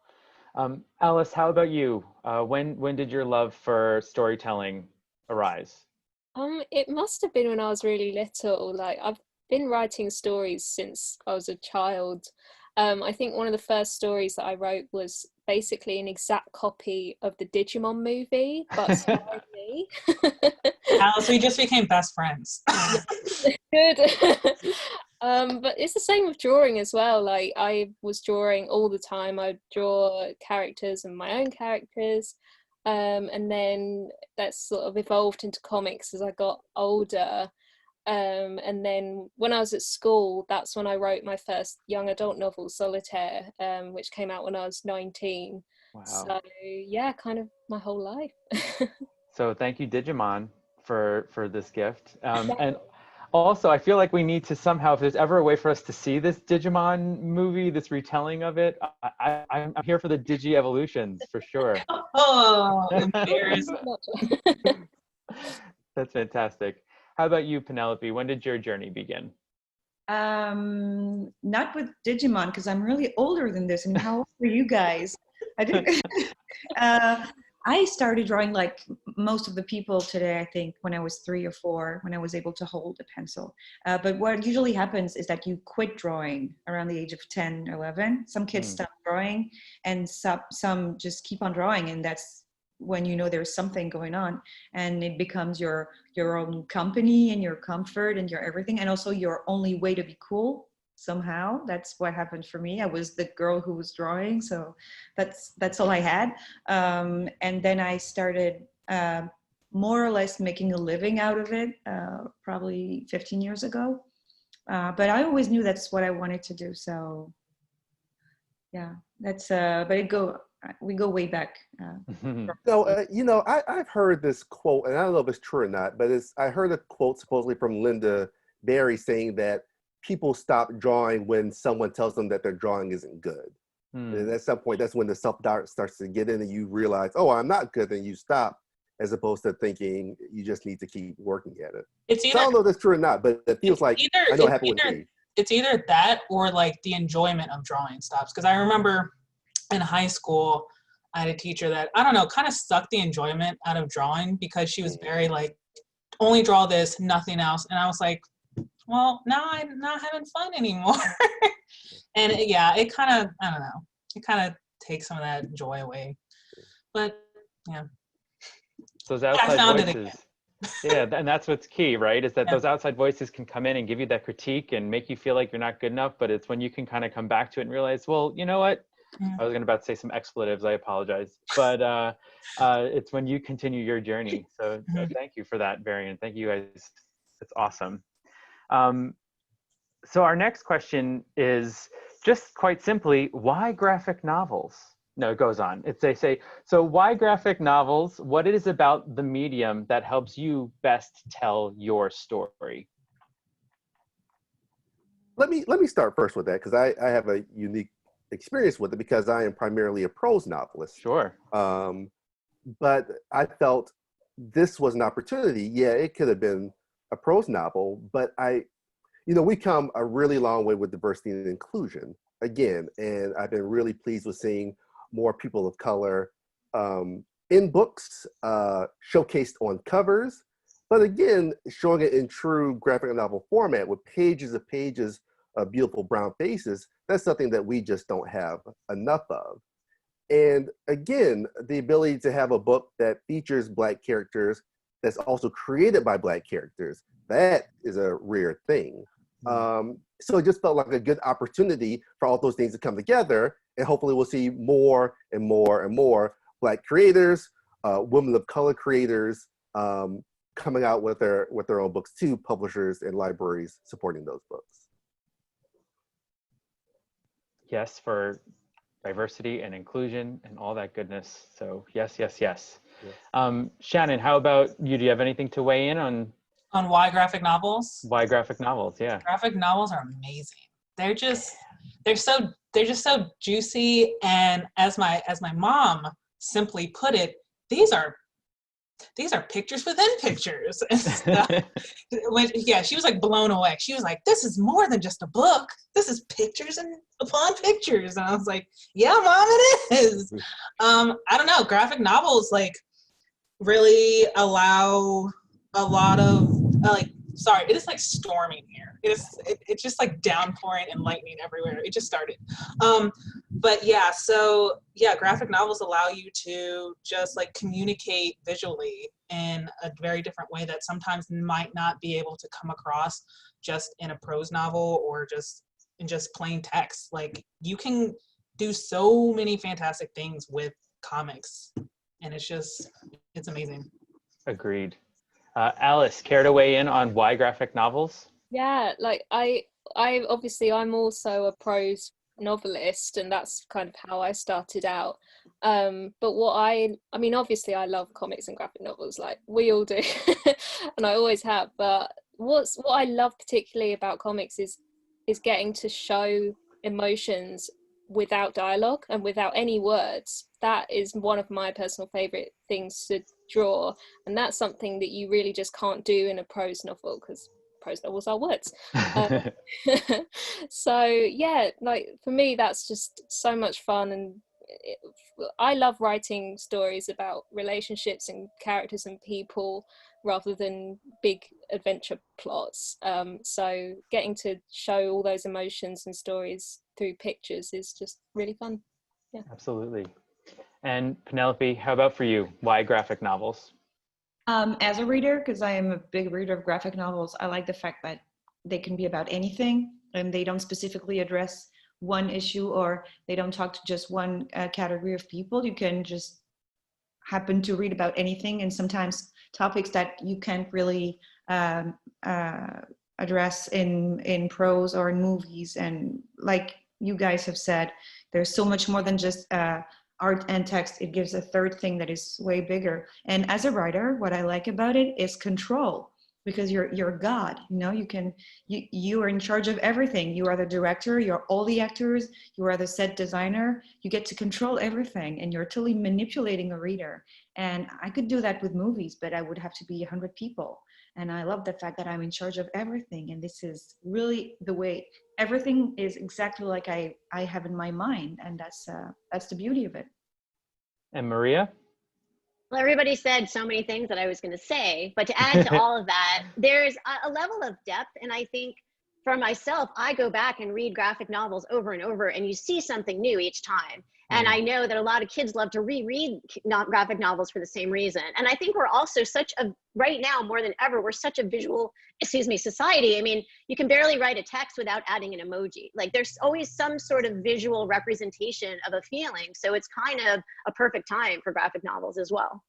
Alice, how about you? When did your love for storytelling arise? It must have been when I was really little. Like, I've been writing stories since I was a child. I think one of the first stories that I wrote was basically an exact copy of the Digimon movie, but starring me. Alice, we just became best friends. Good. But it's the same with drawing as well. Like, I was drawing all the time. I draw characters and my own characters. And then that sort of evolved into comics as I got older. And then when I was at school, that's when I wrote my first young adult novel, Solitaire, which came out when I was 19. Wow. So yeah, kind of my whole life. So thank you, Digimon, for this gift. And also, I feel like we need to somehow, if there's ever a way for us to see this Digimon movie, this retelling of it, I'm here for the Digi-evolutions, for sure. Oh, embarrassing. That's fantastic. How about you, Penelope? When did your journey begin? Not with Digimon, because I'm really older than this. And how old are you guys? I started drawing like most of the people today, I think, when I was 3 or 4, when I was able to hold a pencil. But what usually happens is that you quit drawing around the age of 10, 11. Some kids stop drawing and some just keep on drawing. And that's when you know there's something going on, and it becomes your own company and your comfort and your everything, and also your only way to be cool somehow. That's what happened for me. I was the girl who was drawing, so that's all I had. And then I started more or less making a living out of it, probably 15 years ago. But I always knew that's what I wanted to do. So yeah, that's but we go way back. So, you know, I've heard this quote, and I don't know if it's true or not, but I heard a quote supposedly from Linda Barry saying that people stop drawing when someone tells them that their drawing isn't good. And at some point, that's when the self-doubt starts to get in and you realize, oh, I'm not good, and you stop, as opposed to thinking you just need to keep working at it. So I don't know if that's true or not, but it feels like I know it happened with me. It's either that or like the enjoyment of drawing stops. Because I remember in high school, I had a teacher that, I don't know, kind of sucked the enjoyment out of drawing because she was very like, only draw this, nothing else. And I was like, well, now I'm not having fun anymore. And it kind of, I don't know, it kind of takes some of that joy away. But yeah. Those outside voices. Yeah, and that's what's key, right? Is that those outside voices can come in and give you that critique and make you feel like you're not good enough. But it's when you can kind of come back to it and realize, well, you know what? I was about to say some expletives. I apologize. But it's when you continue your journey. So thank you for that, Varian. Thank you guys. It's awesome. So our next question is just quite simply, why graphic novels? No, it goes on. They say, so why graphic novels? What it is about the medium that helps you best tell your story? Let me start first with that, because I have a unique experience with it because I am primarily a prose novelist. Sure. But I felt this was an opportunity. Yeah, it could have been a prose novel, but we come a really long way with diversity and inclusion again, and I've been really pleased with seeing more people of color in books, showcased on covers, but again, showing it in true graphic novel format with pages and pages of beautiful brown faces. That's something that we just don't have enough of. And again, the ability to have a book that features Black characters that's also created by Black characters, that is a rare thing. So it just felt like a good opportunity for all those things to come together, and hopefully we'll see more and more and more Black creators, women of color creators coming out with their own books too, publishers and libraries supporting those books. Yes, for diversity and inclusion and all that goodness. So yes, yes, yes. Yes. Shannon, how about you? Do you have anything to weigh in on why graphic novels? Why graphic novels? Yeah. Graphic novels are amazing. They're just so juicy, and as my mom simply put it, these are pictures within pictures. Yeah, she was like blown away. She was like, this is more than just a book. This is pictures and upon pictures. And I was like, yeah, Mom, it is. I don't know. Graphic novels like really allow a lot of sorry, it is like storming here. It's just like downpouring and lightning everywhere. It just started. But yeah, so yeah, graphic novels allow you to just like communicate visually in a very different way that sometimes might not be able to come across just in a prose novel or just in just plain text. Like you can do so many fantastic things with comics, and it's amazing. Agreed. Alice, care to weigh in on why graphic novels? Yeah, like I obviously I'm also a prose novelist, and that's kind of how I started out. But what I mean, obviously I love comics and graphic novels, like we all do, and I always have. But what I love particularly about comics is getting to show emotions without dialogue and without any words. That is one of my personal favorite things to draw, and that's something that you really just can't do in a prose novel, because prose novels are words. So yeah, like for me that's just so much fun, and I love writing stories about relationships and characters and people rather than big adventure plots. So getting to show all those emotions and stories through pictures is just really fun. Yeah, absolutely. And Penelope, how about for you? Why graphic novels? As a reader, because I am a big reader of graphic novels, I like the fact that they can be about anything, and they don't specifically address one issue, or they don't talk to just one category of people. You can just happen to read about anything, and sometimes topics that you can't really address in prose or in movies. And like you guys have said, there's so much more than just art and text. It gives a third thing that is way bigger. And as a writer, what I like about it is control, because you're God, you know, you are in charge of everything. You are the director, you're all the actors, you are the set designer, you get to control everything, and you're totally manipulating a reader. And I could do that with movies, but I would have to be 100 people. And I love the fact that I'm in charge of everything. And this is really the way everything is exactly like I have in my mind. And that's the beauty of it. And Maria? Well, everybody said so many things that I was going to say, but to add to all of that, there's a level of depth. And I think for myself, I go back and read graphic novels over and over, and you see something new each time. And I know that a lot of kids love to reread graphic novels for the same reason. And I think we're also right now more than ever, we're such a visual, society. I mean, you can barely write a text without adding an emoji. Like there's always some sort of visual representation of a feeling. So it's kind of a perfect time for graphic novels as well.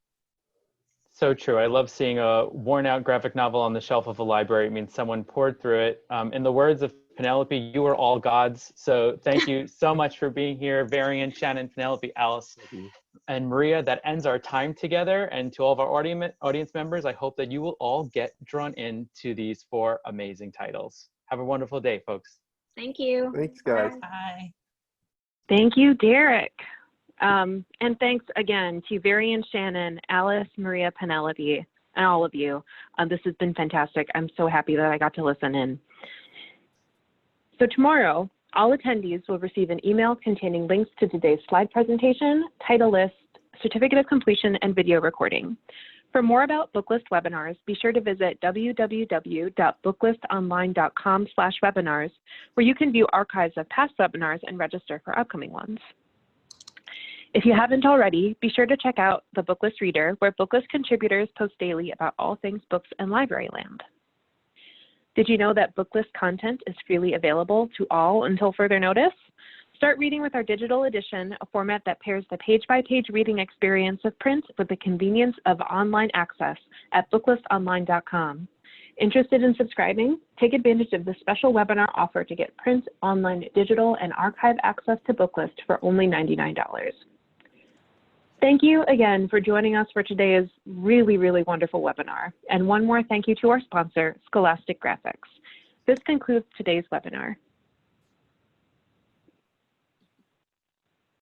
So true. I love seeing a worn out graphic novel on the shelf of a library. It means someone poured through it. In the words of Penelope, you are all gods. So thank you so much for being here, Varian, Shannon, Penelope, Alice, and Maria. That ends our time together. And to all of our audience members, I hope that you will all get drawn into these 4 amazing titles. Have a wonderful day, folks. Thank you. Thanks, guys. Bye. Thank you, Derek. And thanks again to Varian, Shannon, Alice, Maria, Penelope, and all of you. This has been fantastic. I'm so happy that I got to listen in. So tomorrow, all attendees will receive an email containing links to today's slide presentation, title list, certificate of completion, and video recording. For more about Booklist webinars, be sure to visit www.booklistonline.com/webinars, where you can view archives of past webinars and register for upcoming ones. If you haven't already, be sure to check out the Booklist Reader, where Booklist contributors post daily about all things books and library land. Did you know that Booklist content is freely available to all until further notice? Start reading with our digital edition, a format that pairs the page-by-page reading experience of print with the convenience of online access at booklistonline.com. Interested in subscribing? Take advantage of the special webinar offer to get print, online, digital, and archive access to Booklist for only $99. Thank you again for joining us for today's really, really wonderful webinar. And one more thank you to our sponsor, Scholastic Graphix. This concludes today's webinar.